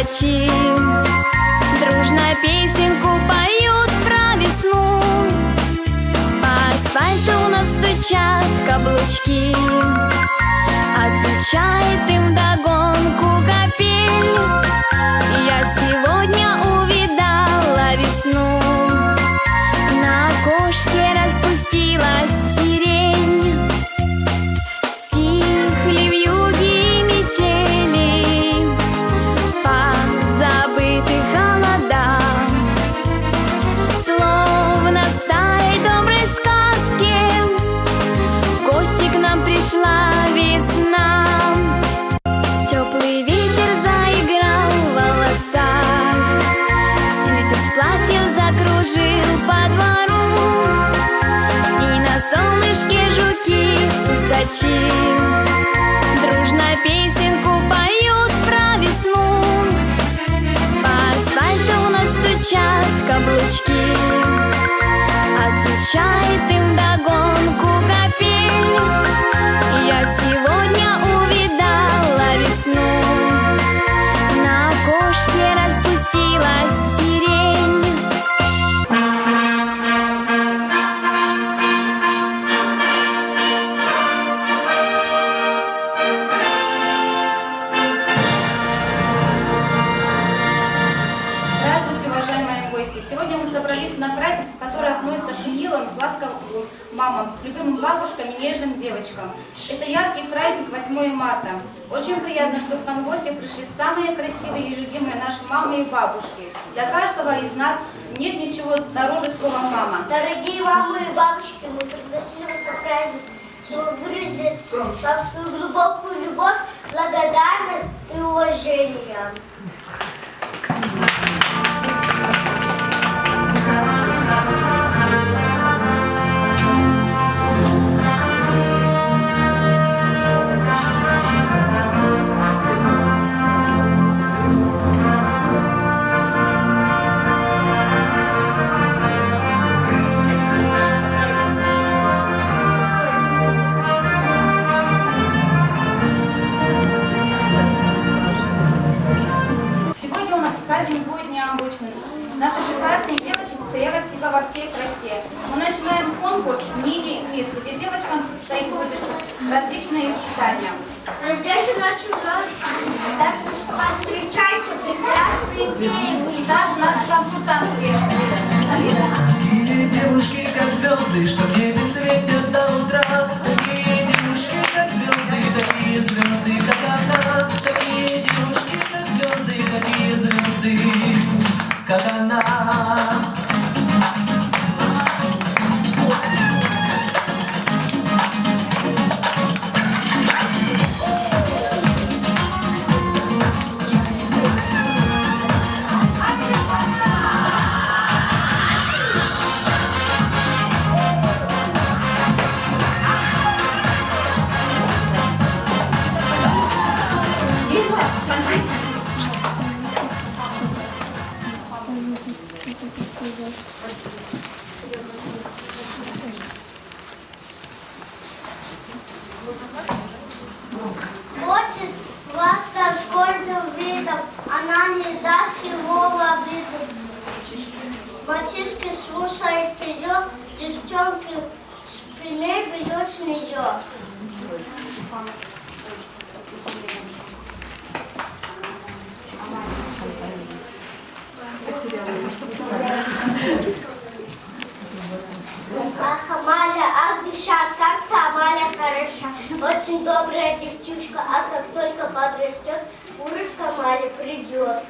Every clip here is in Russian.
усачи дружно песенку поют про весну. По асфальту у нас стучат каблучки, отвечает им вдогонку капель. Я сегодня увидала весну, на окошке распустилась сирень. Стихли вьюги и метели по забытых холодам, словно в старой доброй сказке в гости к нам пришла весна. Теплый ветер заиграл в волосах, цвет из платьев закружил по двору, и на солнышке жуки-усачи дружно песенку поют про весну. По асфальту у нас стучат каблучки, отвечает им вдогонку капель. Я сегодня увидала весну, на окошке распустилась сирень. Здравствуйте, уважаемые гости! Сегодня мы собрались на праздник, который относится к милым, ласковым мамам, любимым бабушкам и нежным девочкам. Это яркий праздник 8 марта. Очень приятно, что к нам в гости пришли самые красивые и любимые наши мамы и бабушки. Для каждого из нас нет ничего дороже слова «мама». Дорогие мамы и бабушки, мы пригласили вас на праздник, чтобы выразить вам свою глубокую любовь, благодарность и уважение. Сегодня у нас праздник будет необычным. Наши прекрасные девочки проявят себя во всей красе. Мы начинаем конкурс «Мини-квиз», где девочкам предстоит выдержать различные испытания. Надеюсь, наши девочки, так что встречайте прекрасные песни. И также наши конкурсанты. Такие девушки, как звезды, что в небе светят до утра. Такие девушки, как звезды, такие звезды, как она. Такие девушки, как звезды, такие звезды, как она. Хочет вас как школьным видом, она не даст его в обиду. Мальчишки слушают вперед, девчонки пример берет с нее. Ах, Амаля, ах, душа, как-то Амаля хороша, очень добрая девчушка, а как только подрастет, ужас к Амале придет.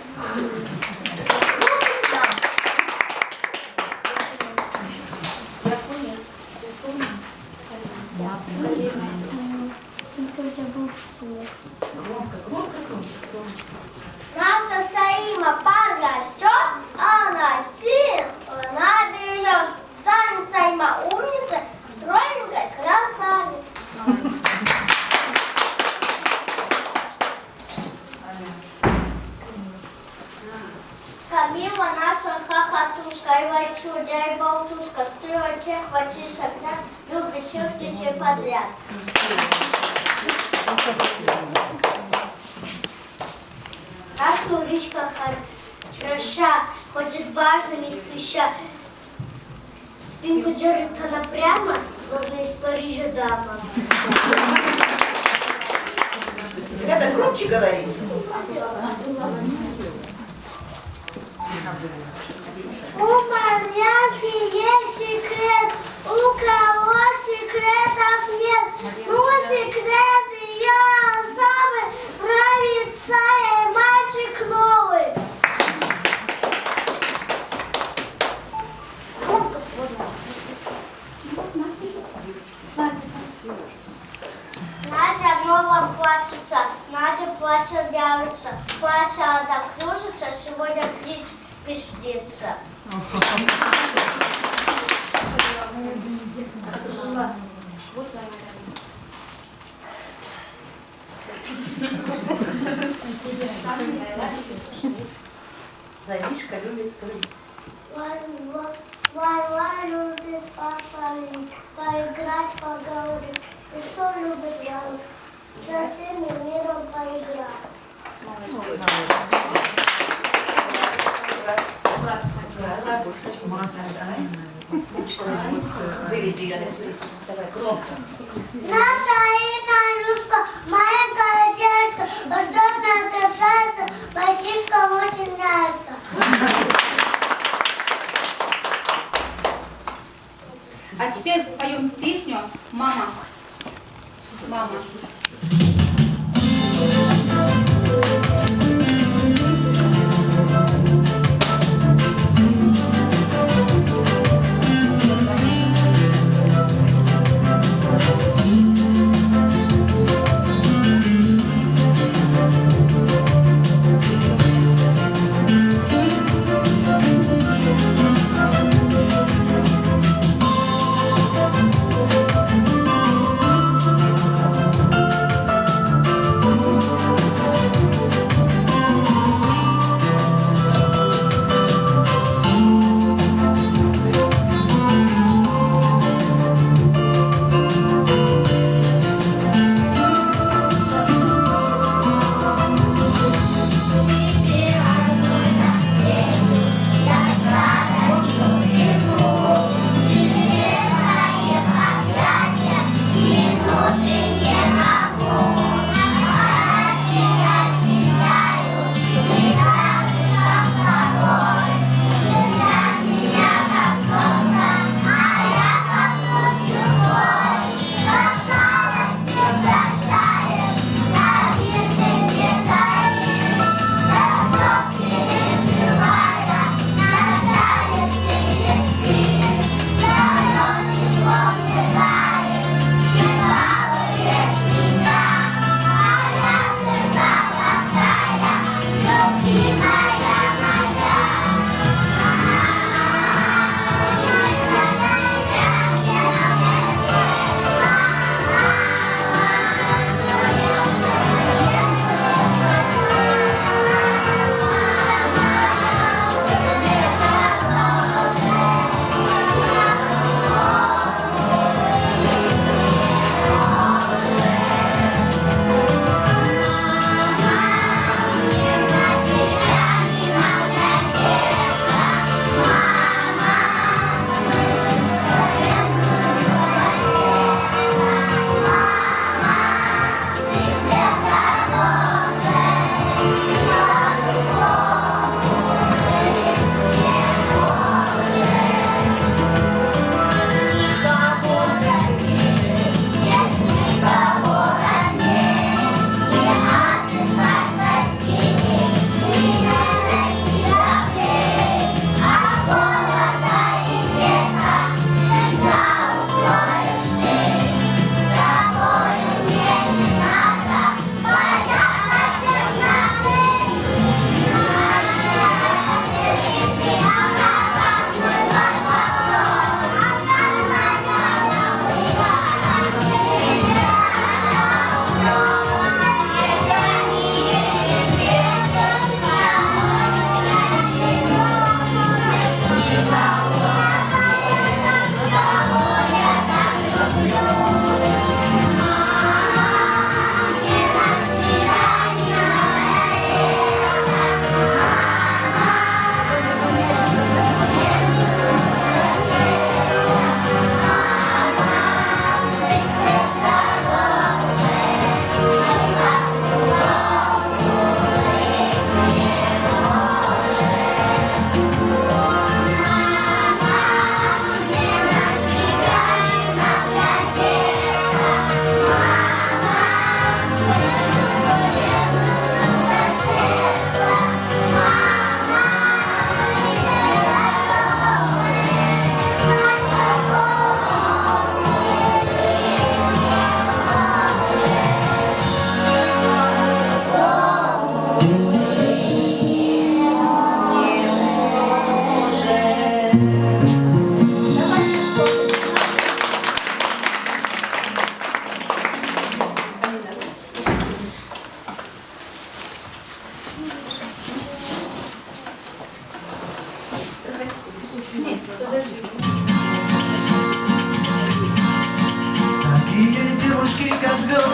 Наша Саима подрастет, она силу наберет, станет Саима умница, стройненькая красавица. Камила наша хохотушка, и вайчуря, и болтушка, строит всех мальчишек, любит всех детей подряд. Ах, Туричка важно, не спеша. Спинку держит она прямо, словно из Парижа дама. Надо громче говорить. У Марьянки есть секрет, у кого секретов нет. Ну, секрет ее особый, нравится ей мальчик новый. Надя новым платьица, Надя платье девица, платье одна кружится, сегодня клич песница. Варишка любит крылья. Варвара любит пошалить, поиграть, поговорить. И что любит Варвара? За всеми миром поиграть. Выведи ее на свет. Давай, громко. Наша Инна, маленькая девочка, ждет красавица, мальчишкам очень нравится. А теперь поем песню «Мама». Мама.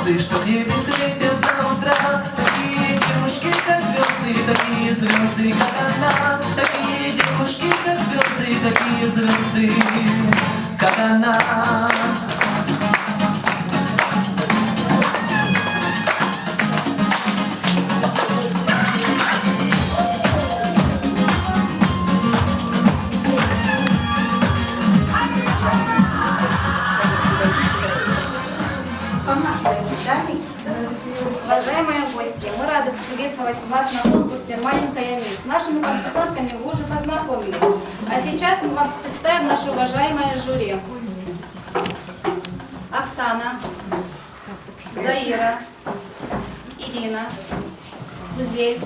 звезды, что в небе светят до утра. Такие девушки, как звезды, такие звезды, как она. Такие девушки, как звезды, такие звезды, как она. Уважаемые гости, мы рады приветствовать вас на конкурсе «Маленькая мисс». С нашими конкурсантками вы уже познакомились. А сейчас мы вам представим наше уважаемое жюри. Оксана, Заира, Ирина, Гузель,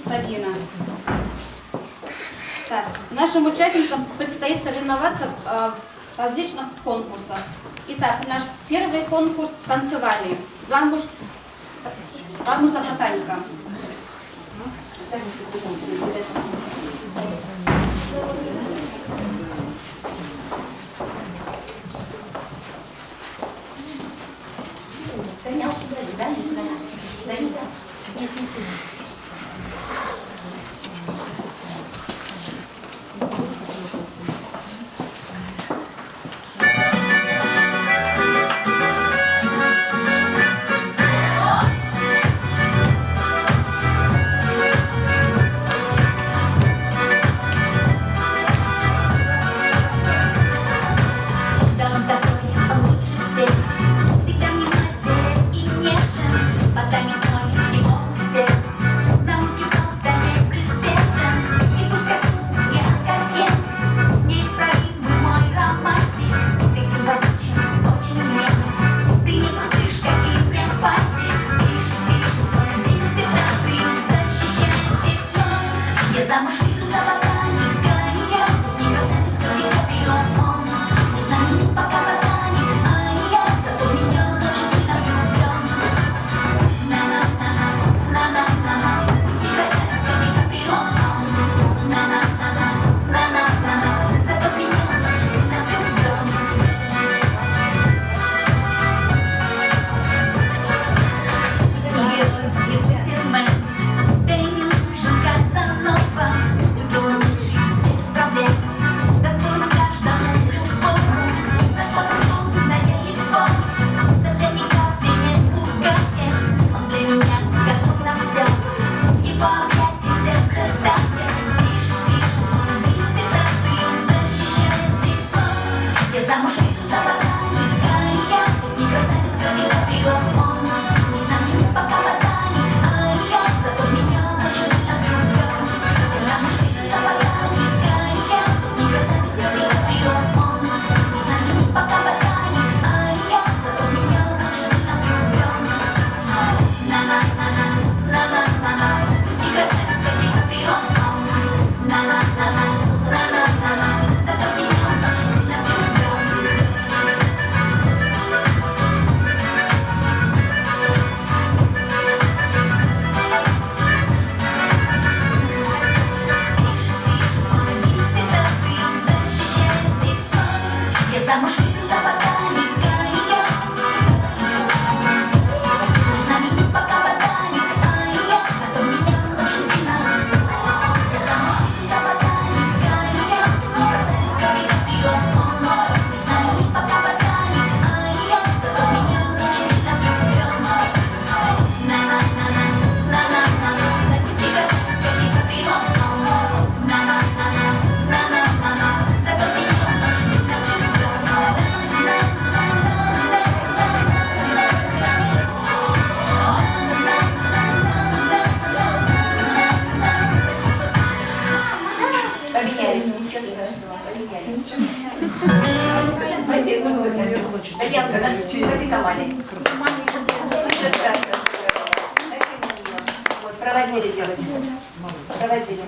Сабина. Так, нашим участницам предстоит соревноваться в различных конкурсах. Итак, наш первый конкурс танцевали. Замуж за Наталька. Янка, нас продиктовали. Вот, проводили девочку. Проводили.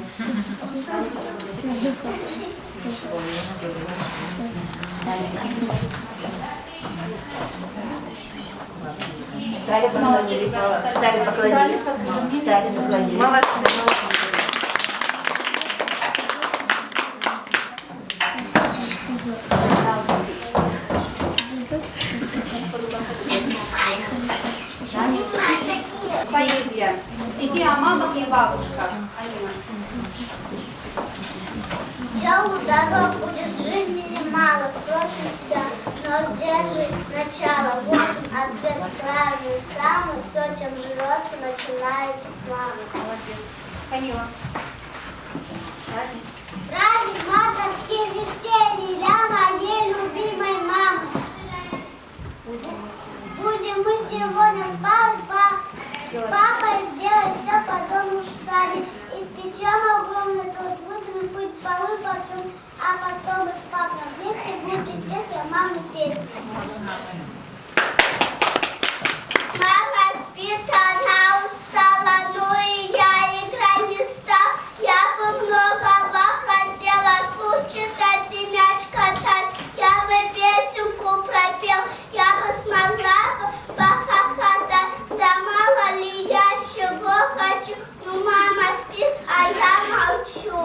Встали, поклонились. Встали, поклонились. Встали, поклонились. Молодцы. события. Тебе о мамах и бабушках. Алина. Делу дорог будет жизни немало, спросим себя, но где же начало? Вот ответ правильный самый, все, чем живется, начинается с мамы. Молодец. Камила. Праздник матушки веселья моей любимой мамы. Будем мы сегодня спать, папой делать все по дому сами. Испечем огромный торт, будем пыть полы потрем, а потом с папой вместе будем петь мамы песни. Мама спит, она устала, но и я играть не стал. Я бы многого хотела слушать, и мяч катать. Я бы песенку пропел, я бы смогла похохотать. Да мало ли я чего хочу, ну мама спит, а я молчу.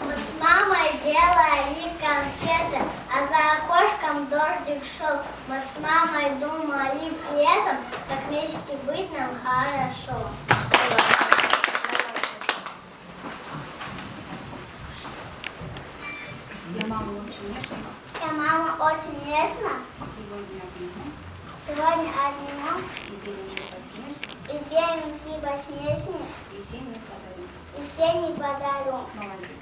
Мы с мамой делали конфеты, а за окошком дождик шел. Мы с мамой думали при этом, как вместе быть нам хорошо. Я мама очень нежна. Я мама очень нежна. Сегодня обниму. Сегодня обниму И беленький подснежник. и беленький подснежник Весенний подарю. весенний подарю. Молодец.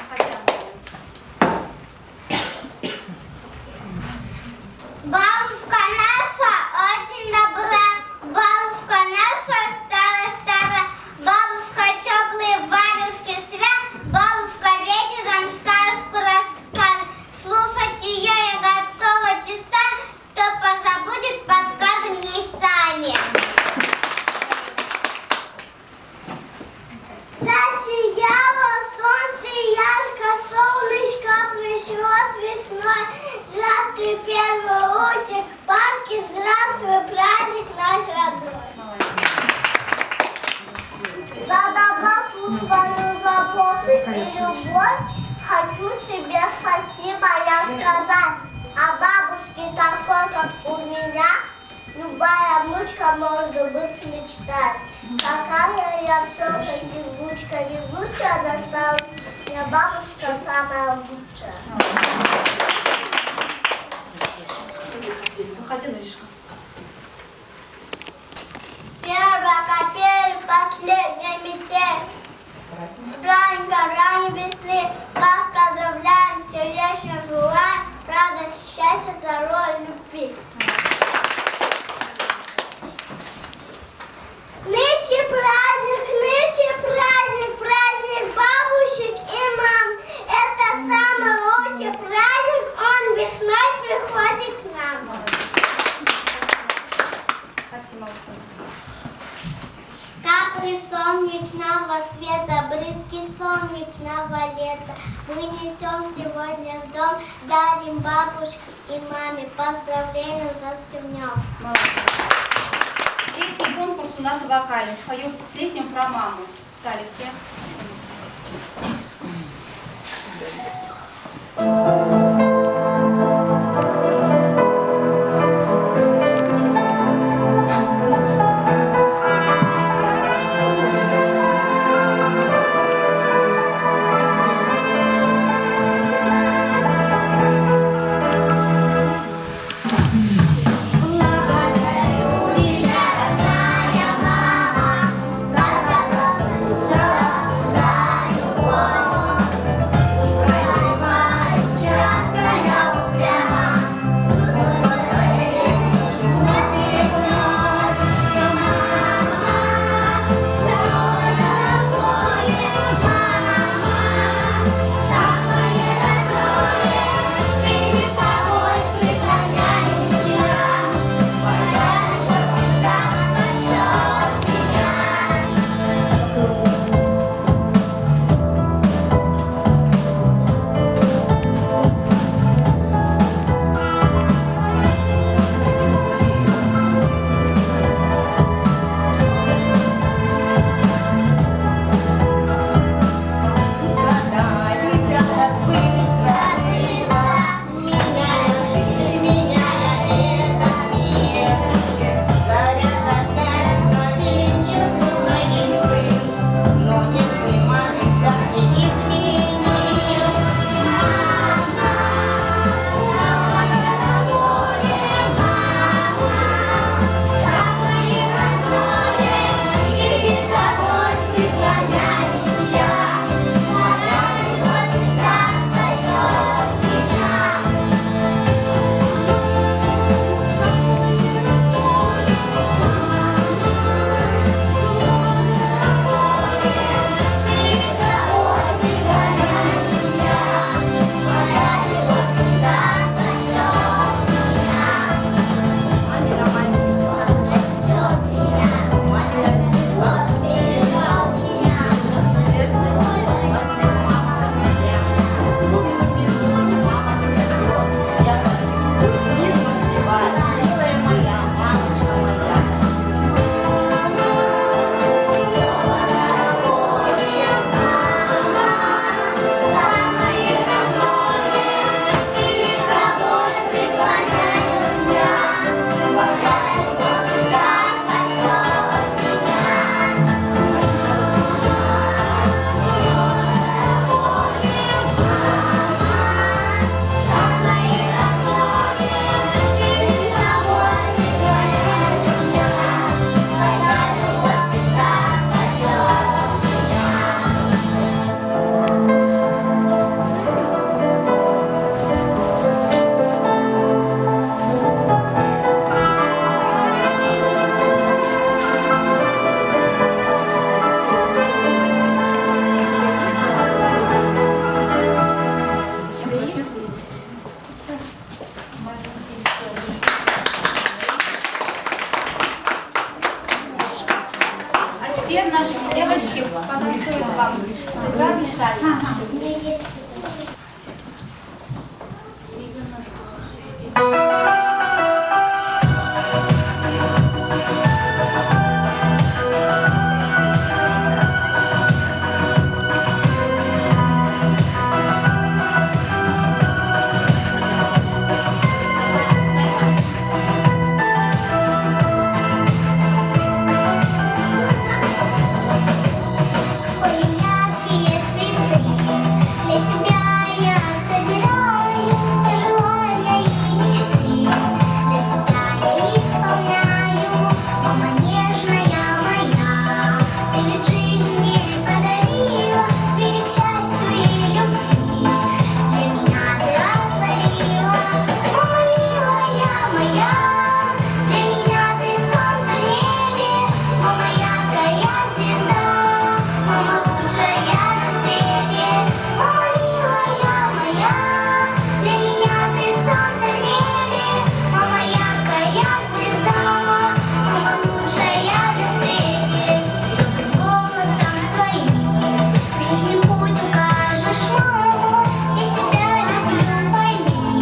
Хотя бы. Бабушка наша очень добра, бабушка наша старая-старая, бабушка теплые варежки свят, бабушка вечером сказку расскажет. Слушать ее я готова часами, кто позабудет, подскажем ей сами. Засияло солнце ярко, солнышко пришло с весной. Здравствуй, первый лучик в парке, здравствуй, праздник наш родной. За доброту твою заботу и любовь хочу тебе спасибо я сказать. А бабушке такой, как у меня, любая внучка может быть мечтать. Какая я все-таки внучка везучая досталась, мне бабушка самая лучшая. Выходи, Норишка. Первая капель, последняя метель. С праздником ранней весны вас поздравляем, сердечно желаем радость, счастья, здоровья, любви. Нынче праздник, праздник бабушек и мам. Это самый лучший праздник, он весной приходит к нам. Фатима, выходи. Капли солнечного света, брызги солнечного лета. Мы несем сегодня в дом, дарим бабушке и маме поздравления с днем. Третий конкурс у нас вокальный. Пою песню про маму. Встали все. Yeah. девочки потанцуют вам прекрасный танец. Яркие цветы, для тебя я собираю все желания и мечты. Для тебя я исполняю, мама нежная моя. Ты ведь жизнь мне подарила, берег счастью и любви. Для меня ты растворила, мама милая моя. Для меня ты солнце в небе, мама яркая звезда. Мама лучшая на свете, мама милая моя. Для меня ты солнце в небе, мама яркая звезда. Мама лучшая на свете. Добрым голосом своим жизнь путь укажешь, мама. Я тебя люблю, пойми,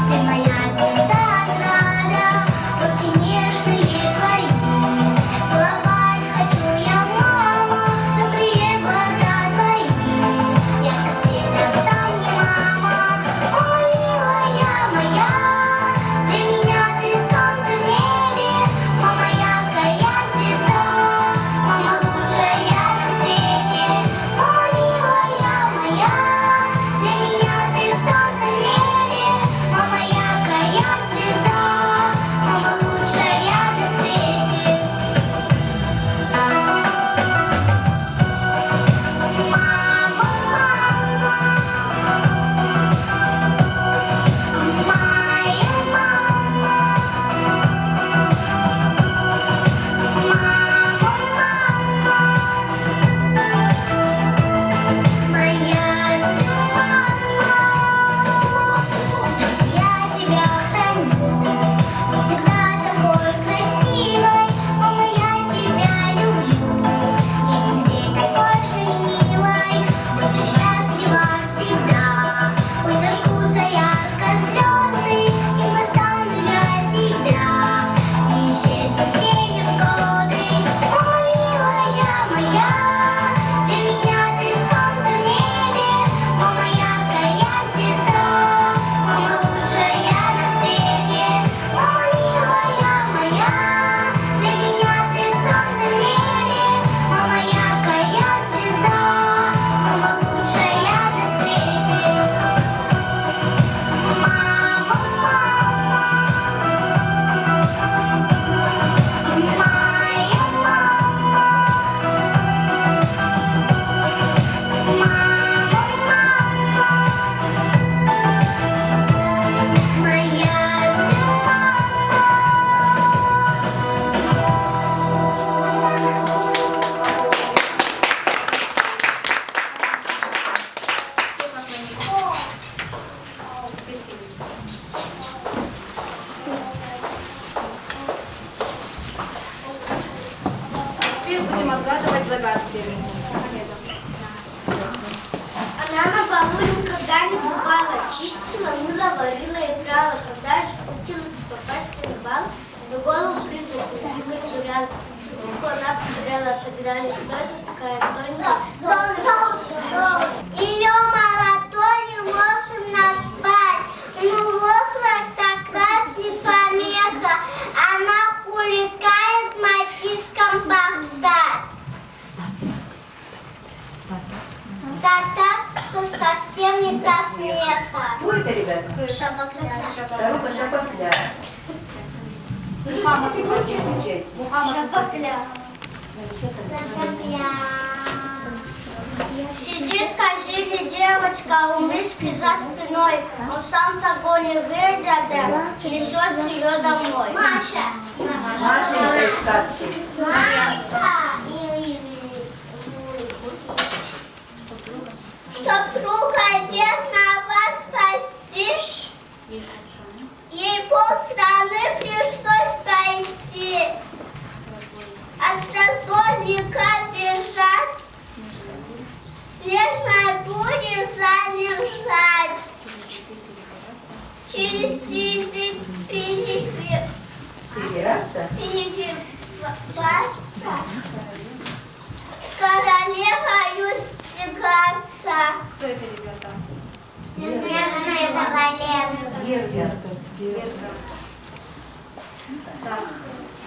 ты моя звезда отрада. Руки нежные твои, целовать хочу я, мама. Добрые глаза твои, ярко светятся мне, мама. О, милая моя, для меня ты солнце в небе, мама яркая звезда, мама лучшая на свете. О, милая моя, для меня ты солнце в небе, мама яркая звезда, мама лучшая на свете. Я тебя храню, всегда такой красивой, мама, я тебя люблю. Нигде такой же милой, будь счастлива всегда. Пусть зажгутся ярко звезды, и настанут для тебя. И исчезнут все невзгоды. О, милая моя, для меня ты солнце в небе, мама яркая звезда, мама лучшая на свете. О, милая моя, для меня ты солнце в небе, мама яркая звезда, мама лучшая на свете. Теперь будем отгадывать загадки. Она на балу никогда не бывала, чистила, мыла, варила и прала. Когда же хотела попасть на бал, на голову призывку потеряла. Руку она потеряла, тогда же что это такая тоненькая? Ее молодой не можем назвать, но волосы так раз не помеха. Она увлекает матиском бахтать. Да так, что совсем не до смеха. Кто это, ребята? Старуха Шапопля. Мухаммад Фатих. Мухаммад Фатих. Сидит красивая девочка у мишки за спиной. Он сам того не выйдет, несет ее домой. Маша. Маша из сказки. Маша. Чтоб друга верного спасти, ей полстраны пришлось пройти. От раздольника бежать, снежной буре замерзать. Через цветы перебиваться. С королевою тягаться. Кто это, ребята? Снежная королева. Герда. Так,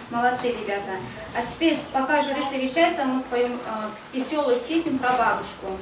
молодцы, ребята. А теперь, пока жюри совещается, мы споем веселую песню про бабушку.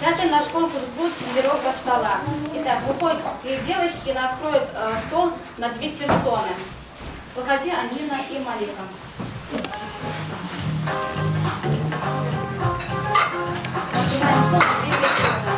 Пятый наш конкурс будет сервировка стола. Итак, выходит две девочки, накроют стол на 2 персоны. Выходи, Амина и Малика. Накрываем стол на 2 персоны.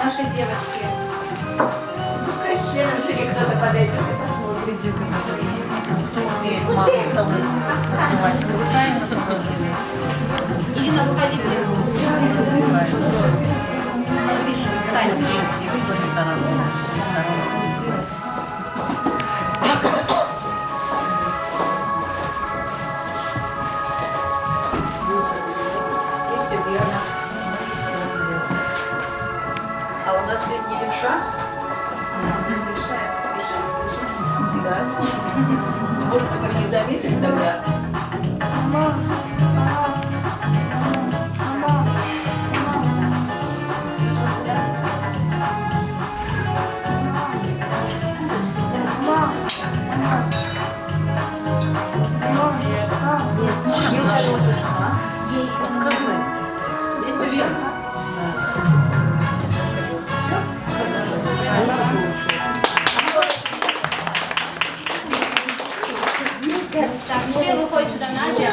Наши девочки. Пускай член жюри кто-то подойдет и посмотрит. Ирина, выходите. Здесь все верно. А у нас здесь не левша? Да. Ну, может, вы не заметили тогда? Здесь все верно. Так, теперь выходит сюда Надя.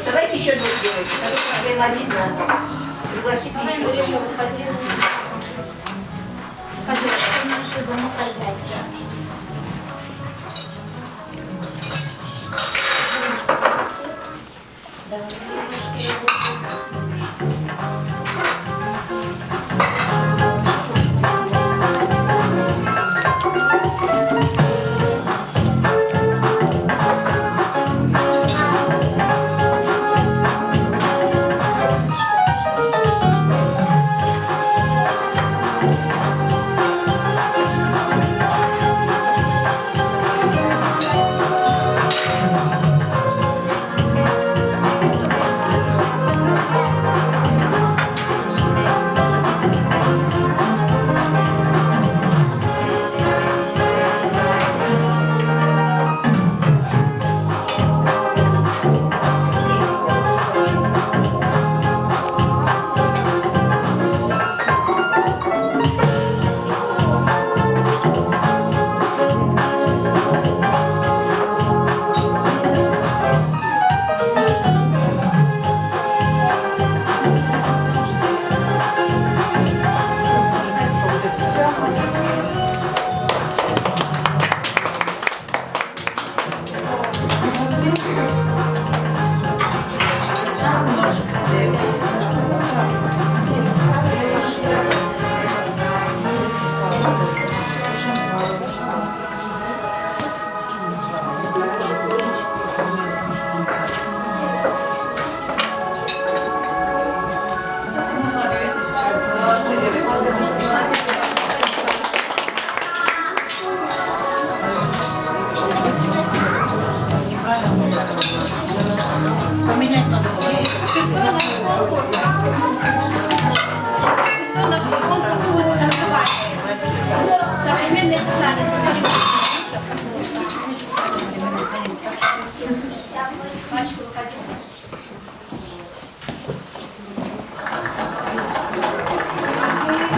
Давайте еще двух девочек, а то было видно. Пригласите еще.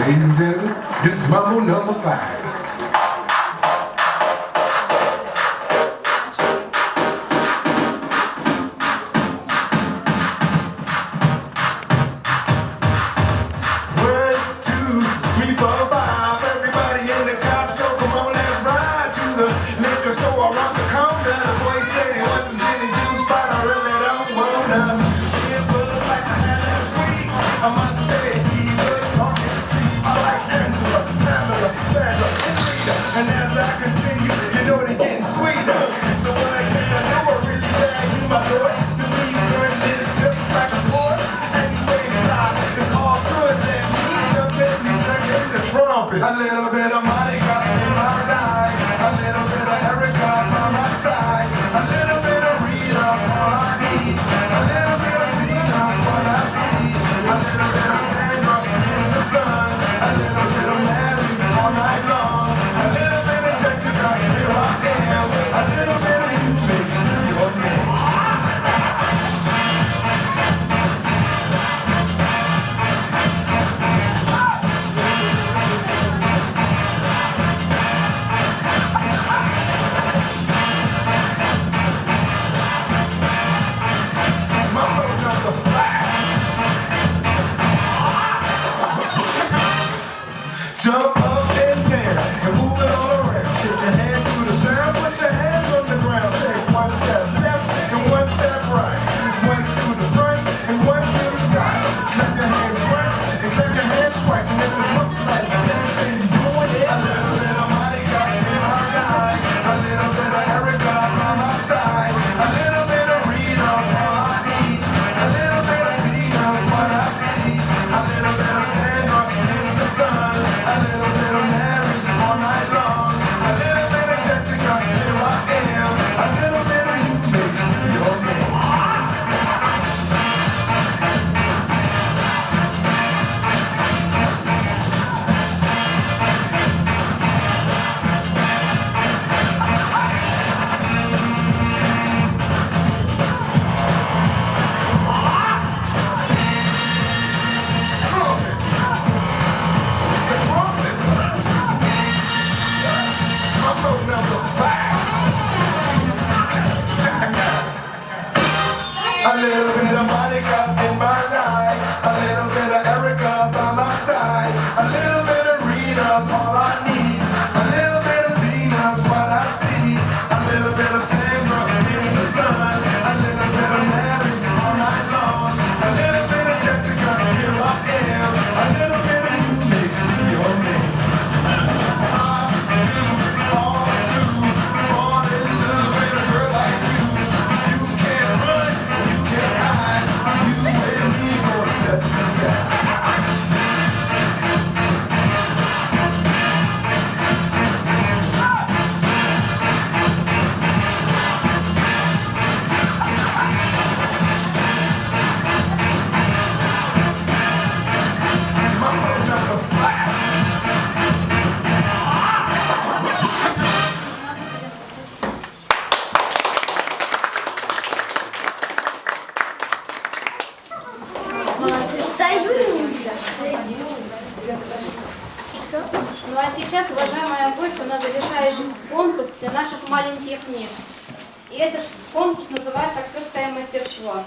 Ladies and gentlemen, this is Mambo number 5. Store around the corner, the boy said he wants some gin and juice, but I really don't wanna. It was like I had last week. I must stay. He was talking to me. I like Angela, Pamela, Sandra, and Rita. And as I continue, you know they're getting sweeter. So what I can I do? I really value my boy. To me, girl, is just like a sport. Anyway, it's all good. Let me jump in and sing in the trumpet. A little bit of Monica in my life. A little bit of Erica by my side. A little bit of Rita, all I need. A little bit of Tina, what I see. A little bit of Sandra in the sun. A little bit of Mary all night long. A little bit of Jessica, here I am. A little bit of you makes me your man. Jump up and down and move it all around. Shake your hand to the sound, put your hands on the ground. Take one step left and one step right. One to the front and one to the side. Clap your hands once and clap your hands twice. And if it looks like this, then doing it. A little bit of Monica in my guy. A little bit of Erica by my side. A little bit of Rita, all I need. A little bit of Tina, what I see. A little bit of Sandra in the sun. A little bit of Mary all night long. A little bit of Jessica, here I am. A little bit of you makes me your man. A little bit of Monica in my life. A little bit of Erica by my side. A little bit of Rita's all I need. A little bit of Tina's what I see. A little bit of Sandra in the sun. A little bit of Mary all night long. A little bit of Jessica, here I am. A little bit of you makes me your man. I do all to want a little bit of girl like you. You can't run. You and me gonna touch the sky. Mambo number 5. Ну а сейчас, уважаемые гости, у нас завершающий конкурс для наших маленьких мисс. И этот конкурс называется «Актерское мастерство».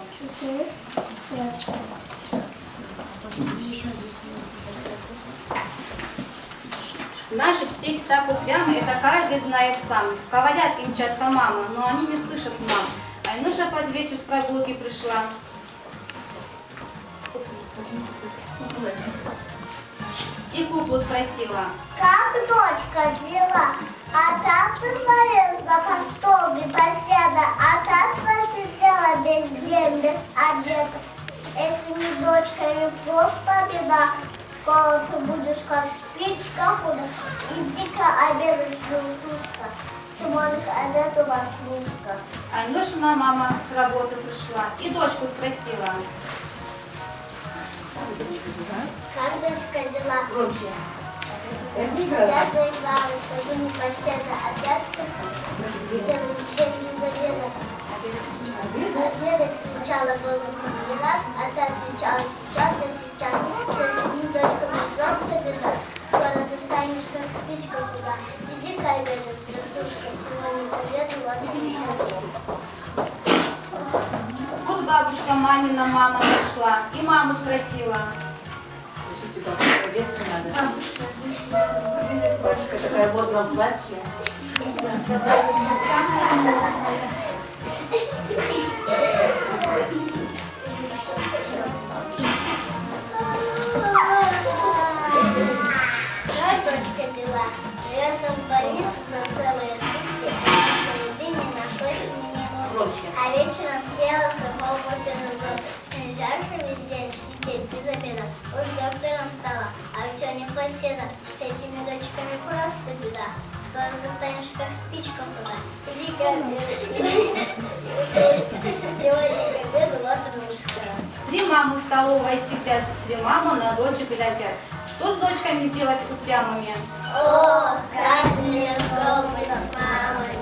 Наши петь так упрямо, это каждый знает сам. Говорят им часто мама, но они не слышат мам. Айнуша под вечер с прогулки пришла. И куклу спросила: Как дочка дела? А как ты залезла под стол без поседа? А как просидела весь день без обеда? С этими дочками просто беда. Скоро ты будешь как спичка худа. Иди-ка обедать, глупышка. Сегодня к обеду ватрушка. Айнушина мама с работы пришла и дочку спросила: Как дочка дела? Я заигралась, а не поседа. Опять первым свет не заведа. Обедать кричала было 4 раз, а ты отвечала сейчас, да сейчас. С этими дочками просто беда. Вот бабушка мамина мама зашла и маму спросила. Бабушка такая в модном платье. Как дочка дела? Наверное, в больнице за целые сутки, а еды не нашлось ни минуты. А вечером села сухого бутерброда. Нельзя же весь день сидеть без обеда. Уж доктором стала, а все не поседа. С этими дочками просто беда. Скоро достанешь, как спичка куда. Иди ко мне. Сегодня к обеду ватрушка. Три мамы в столовой сидят, три мамы на дочек глядят. Что с дочками сделать упрямыми? О, как легко быть с мамой.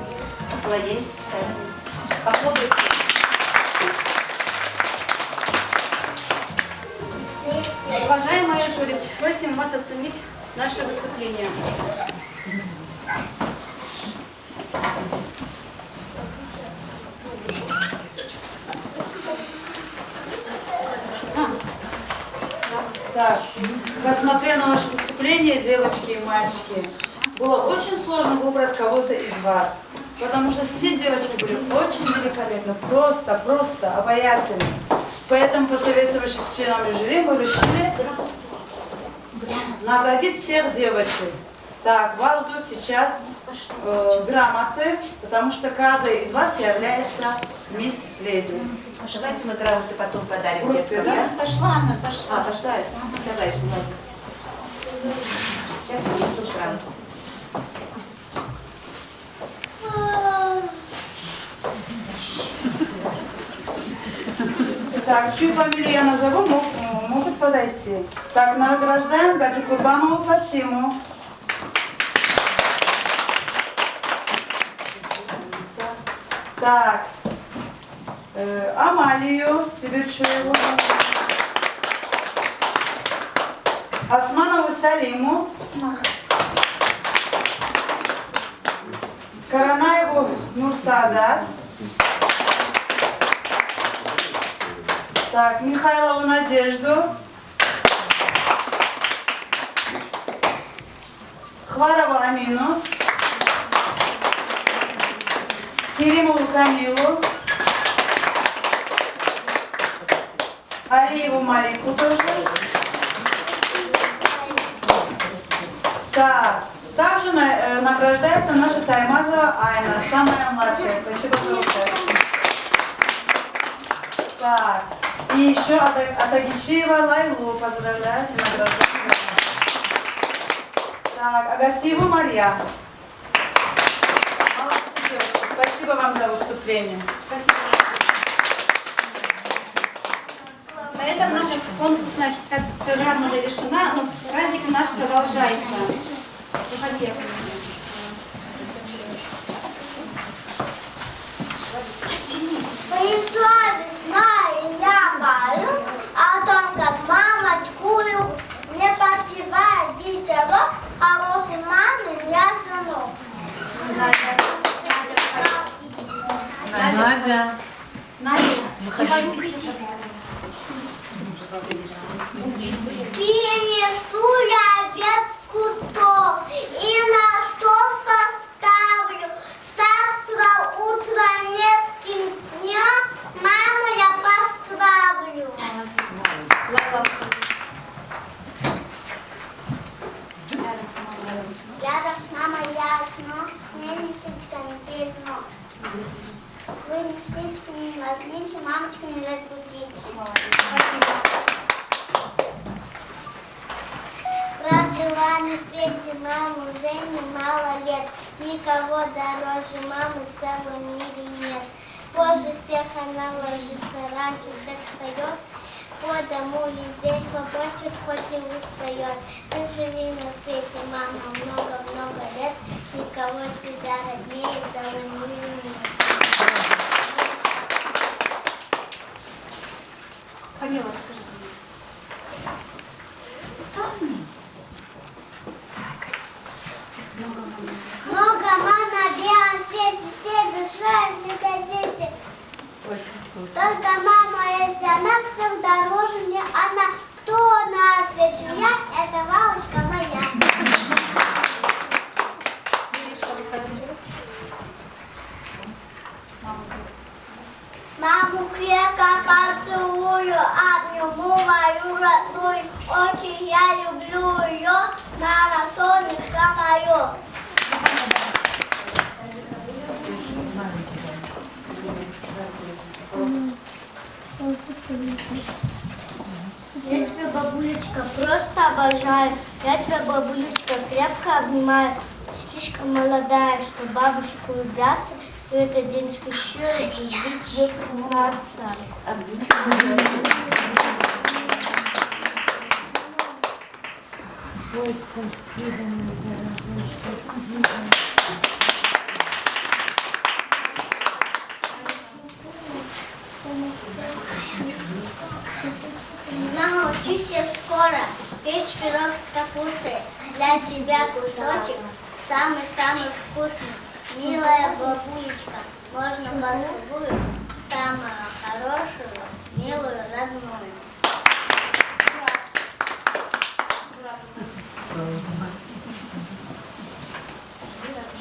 Молодец. Попробуйте. Уважаемые жюри, просим вас оценить наше выступление. Так, посмотря на ваше выступление, девочки и мальчики, было очень сложно выбрать кого-то из вас, потому что все девочки были очень великолепны, просто обаятельны. Поэтому, посоветовавшись с членами жюри, мы решили наградить всех девочек. Так, вас ждут сейчас грамоты, потому что каждая из вас является мисс леди. Давайте мы грамоты потом подарим Группе, деткам, да? да? Пошла она, пошла. А, пошла? Давайте, молодец. Сейчас принесу грамоту. Так, чью фамилию я назову, могут подойти. Так, награждаем Гаджи Курбанову Фатиму. Так, Амалию Тиберчуеву. Османову Салиму. Каранаеву Нурсаадат. Так, Михайлову Надежду. Хварову Амину. Керимову Камилу. Алиеву Марику тоже. Так, также награждается наша Таймазова Айна, самая младшая. Спасибо за участие. Так, и еще Атагишиева Лайлу поздравляю, награждаю. Так, Агасиеву Марья. Молодцы, девочки, спасибо вам за выступление. Спасибо. На этом наша конкурсная программа завершена, но праздник наш продолжается. Заходи. Принесла весна, и я пою о том, как мамочкую мне подпевает ветерок, а возле мамы я сынок. Надя. Принесу я ветку топ и на стол поставлю. Завтра утром нескольким днем маму я поздравлю. Рядом с мамой ясно, мне лисичками перед нос. Вы лисичку не возьмите, мамочку не разбудите. Прожила на свете маму уже немало лет. Никого дороже мамы в целом мире нет. Позже всех она ложится, раньше всех встает. По дому везде хлопочет, хоть и устает. Ты живи на свете, мама, много-много лет. Никого тебя роднее в целом мире нет. Камила, расскажи. Много мам на белом свете, все душой маму мою родную, очень я люблю ее, мама, солнышко мое. Я тебя, бабулечка, просто обожаю. Я тебя, бабулечка, крепко обнимаю. Ты слишком молодая, чтобы бабушку влюбляться. В этот день спешу любить тебе признаться. Ой, спасибо, мой дорогой, спасибо. Научусь я скоро печь пирог с капустой. Для тебя кусочек самый-самый вкусный. Милая бабулечка, можно поцелую самую хорошую, милую, родную.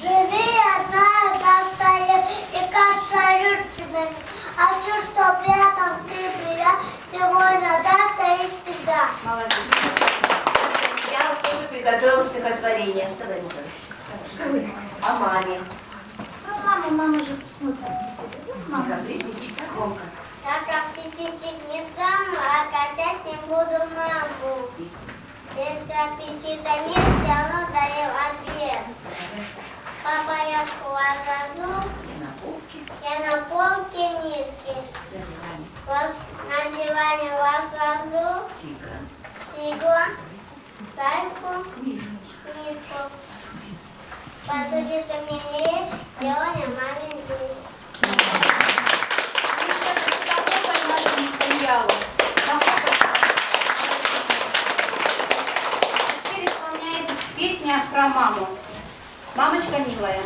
Живи одна, как-то лет, и кажется, любит. Хочу, чтоб летом ты была сегодня, так-то и всегда. Молодец. Я тоже приготовила стихотворение. Давай, Николай. О маме. Мама же смотрит. Мама, ресничек, громко. Я как аппетитик не стану, а катать не буду маму. Если аппетита нет, все равно даю ответ. Папа, я в глазу, я на полке низкий. На диване вас кладу, тигла, сальку, низку. Подудится мне, делая маленький. Теперь исполняется песня про маму. Мамочка милая.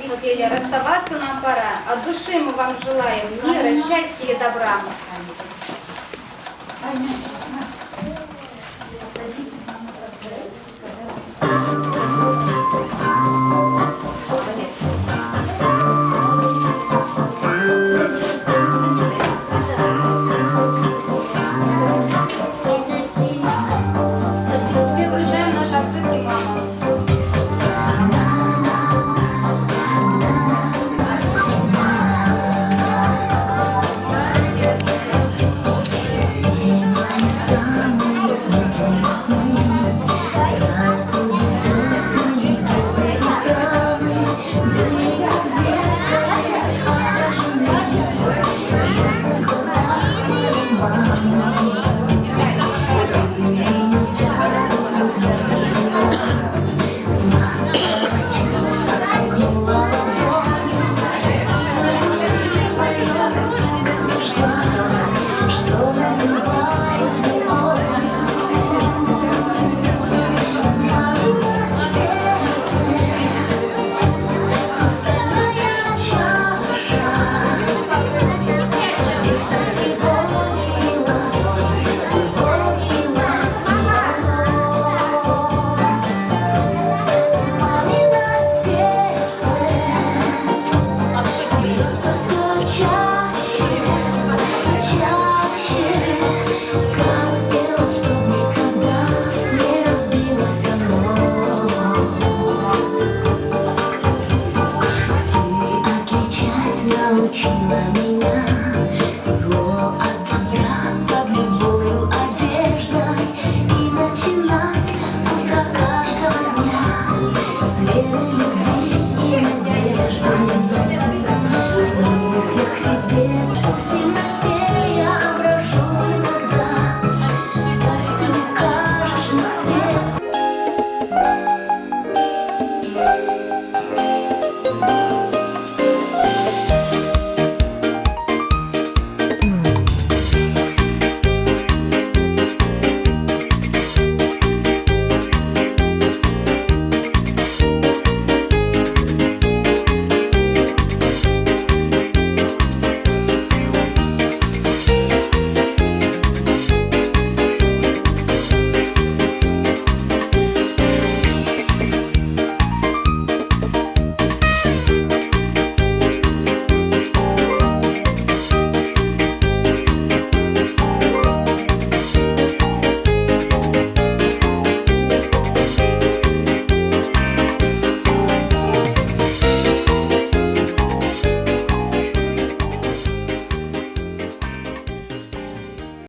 Веселье, расставаться нам пора. От души мы вам желаем мира, счастья и добра. Все мои научила меня.